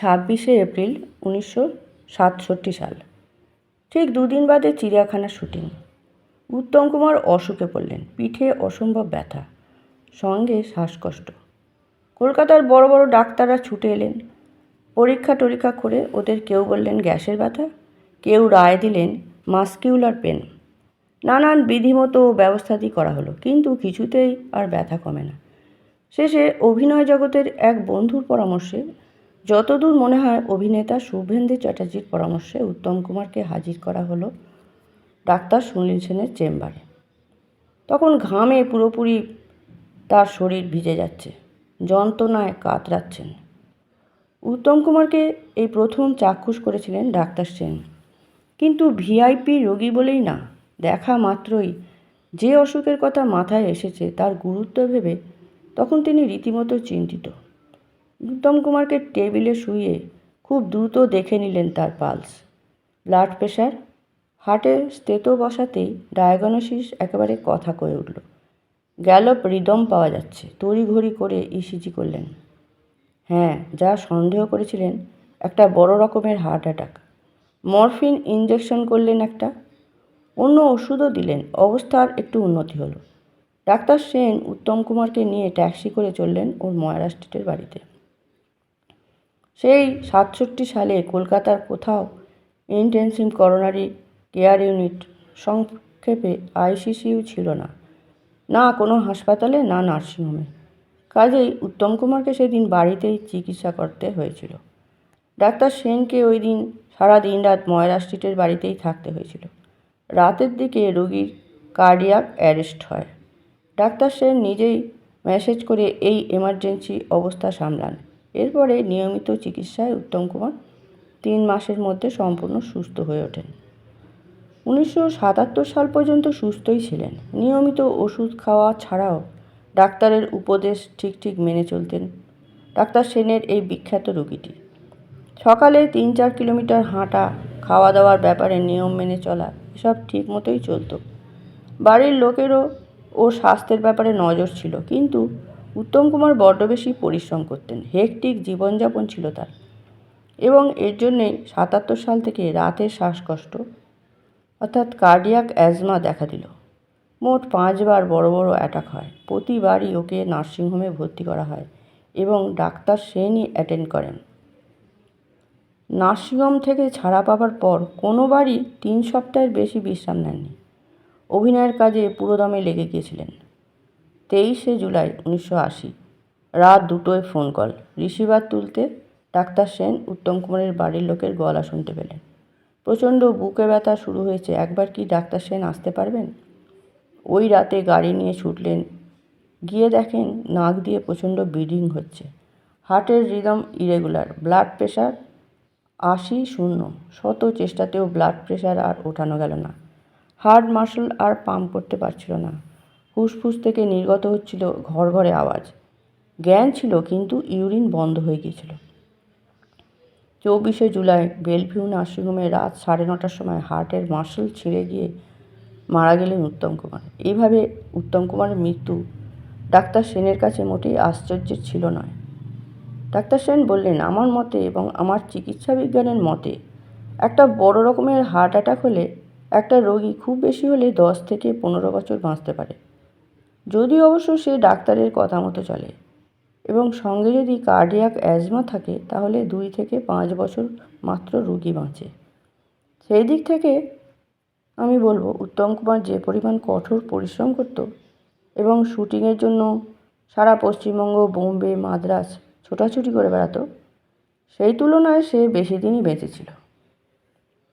26 April 1967 সাল। ঠিক দুদিন বাদে চিড়িয়াখানার শুটিং। উত্তম কুমার অসুখে পড়লেন। পিঠে অসম্ভব ব্যথা, সঙ্গে শ্বাসকষ্ট। কলকাতার বড় বড় ডাক্তাররা ছুটে এলেন। পরীক্ষা টরীক্ষা করে ওদের কেউ বললেন গ্যাসের ব্যথা, কেউ রায় দিলেন মাস্কিউলার পেন। নানান বিধিমতো ব্যবস্থাদি করা হলো, কিন্তু কিছুতেই আর ব্যথা কমে না। শেষে অভিনয় জগতের এক বন্ধুর পরামর্শে, যতদূর মনে হয় অভিনেতা শুভেন্দু চ্যাটার্জির পরামর্শে, উত্তম কুমারকে হাজির করা হলো ডাক্তার সুনীল সেনের চেম্বারে। তখন ঘামে পুরোপুরি তার শরীর ভিজে যাচ্ছে, যন্ত্রণায় কাতরাচ্ছেন। উত্তম কুমারকে এই প্রথম চাক্ষুষ করেছিলেন ডাক্তার সেন, কিন্তু ভিআইপি রোগী বলেই না, দেখা মাত্রই যে অসুখের কথা মাথায় এসেছে তার গুরুত্ব ভেবে তখন তিনি রীতিমতো চিন্তিত। উত্তম কুমারকে টেবিলে শুইয়ে খুব দ্রুত দেখে নিলেন তার পালস, ব্লাড প্রেশার। হার্টে স্টেটো বসাতেই ডায়াগনোসিস একেবারে কথা কয়ে উঠল। গ্যালপ রিদম পাওয়া যাচ্ছে। তড়িঘড়ি করে ইসিজি করলেন। হ্যাঁ, যা সন্দেহ করেছিলেন, একটা বড় রকমের হার্ট অ্যাটাক। মরফিন ইঞ্জেকশন করলেন একটা, অন্য ওষুধও দিলেন। অবস্থার একটু উন্নতি হলো। ডাক্তার সেন উত্তম কুমারকে নিয়ে ট্যাক্সি করে চললেন ওর ময়রা স্ট্রিটের বাড়িতে। সেই 67 সালে কলকাতার কোথাও ইন্টেনসিভ করোনারি কেয়ার ইউনিট, সংক্ষেপে আইসিসিইউ ছিল না, না কোনো হাসপাতালে, না নার্সিংহোমে। কাজেই উত্তম কুমারকে সেদিন বাড়িতেই চিকিৎসা করতে হয়েছিল। ডাক্তার সেনকে ওই দিন সারা দিন রাত ময়রা স্ট্রিটের বাড়িতেই থাকতে হয়েছিল। রাতের দিকে রোগীর কার্ডিয়াক অ্যারেস্ট হয়। ডাক্তার সেন নিজেই মেসেজ করে এই এমার্জেন্সি অবস্থা সামলান। এরপরে নিয়মিত চিকিৎসায় উত্তম কুমার 3 মাসের মধ্যে সম্পূর্ণ সুস্থ হয়ে ওঠেন। 1977 সাল পর্যন্ত সুস্থই ছিলেন। নিয়মিত ওষুধ খাওয়া ছাড়াও ডাক্তারের উপদেশ ঠিক মেনে চলতেন ডাক্তার সেনের এই বিখ্যাত রোগীটি। সকালে 3-4 কিলোমিটার হাঁটা, খাওয়া দাওয়ার ব্যাপারে নিয়ম মেনে চলা, এসব ঠিক মতোই চলত। বাড়ির লোকেরও ওর স্বাস্থ্যের ব্যাপারে নজর ছিল, কিন্তু উত্তম কুমার বড্ড বেশি পরিশ্রম করতেন। হেকটিক জীবনযাপন ছিল তার, এবং এর জন্যেই 77 সাল থেকে রাতের শ্বাসকষ্ট অর্থাৎ কার্ডিয়াক অ্যাজমা দেখা দিল। মোট 5 বার বড় বড় অ্যাটাক হয়। প্রতিবারই ওকে নার্সিংহোমে ভর্তি করা হয় এবং ডাক্তার সেনই অ্যাটেন্ড করেন। নার্সিংহোম থেকে ছাড়া পাবার পর কোনোবারই 3 সপ্তাহের বেশি বিশ্রাম নেননি। অভিনয়ের কাজে পুরোদমে লেগে গিয়েছিলেন। 23 জুলাই 1980 রাত 2টোয় ফোন কল। রিসিভার তুলতে ডাক্তার সেন উত্তম কুমারের বাড়ির লোকের গলা শুনতে পেলেন। প্রচণ্ড বুকে ব্যথা শুরু হয়েছে, একবার কি ডাক্তার সেন আসতে পারবেন? ওই রাতে গাড়ি নিয়ে ছুটলেন। গিয়ে দেখেন নাক দিয়ে প্রচণ্ড ব্লিডিং হচ্ছে, হার্টের রিদম ইরেগুলার, ব্লাড প্রেশার 80-0। শত চেষ্টাতেও ব্লাড প্রেশার আর ওঠানো গেল না। হার্ট মাসল আর পাম্প করতে পারছিল না। ফুসফুস থেকে নির্গত হচ্ছিল ঘড়ঘড়ে আওয়াজ। জ্ঞান ছিল, কিন্তু ইউরিন বন্ধ হয়ে গিয়েছিল। 24 জুলাই বেলভিউ নার্সিংহোমে রাত 9:30টার সময় হার্টের মাসল ছিঁড়ে গিয়ে মারা গেলেন উত্তম কুমার। এইভাবে উত্তম কুমারের মৃত্যু ডাক্তার সেনের কাছে মোটেই আশ্চর্যের ছিল নয়। ডাক্তার সেন বললেন, আমার মতে এবং আমার চিকিৎসা বিজ্ঞানের মতে একটা বড় রকমের হার্ট অ্যাটাক হলে একটা রোগী খুব বেশি হলে 10 থেকে 15 বছর বাঁচতে পারে, যদি অবশ্য সে ডাক্তারের কথা মতো চলে, এবং সঙ্গে যদি কার্ডিয়াক অ্যাজমা থাকে তাহলে 2 থেকে 5 বছর মাত্র রোগী বাঁচে। সেই দিক থেকে আমি বলবো, উত্তম কুমার যে পরিমাণ কঠোর পরিশ্রম করত এবং শুটিংয়ের জন্য সারা পশ্চিমবঙ্গ, বোম্বে, মাদ্রাজ ছোটাছুটি করে বেড়াতো, সেই তুলনায় সে বেশি দিনই বেঁচে ছিল।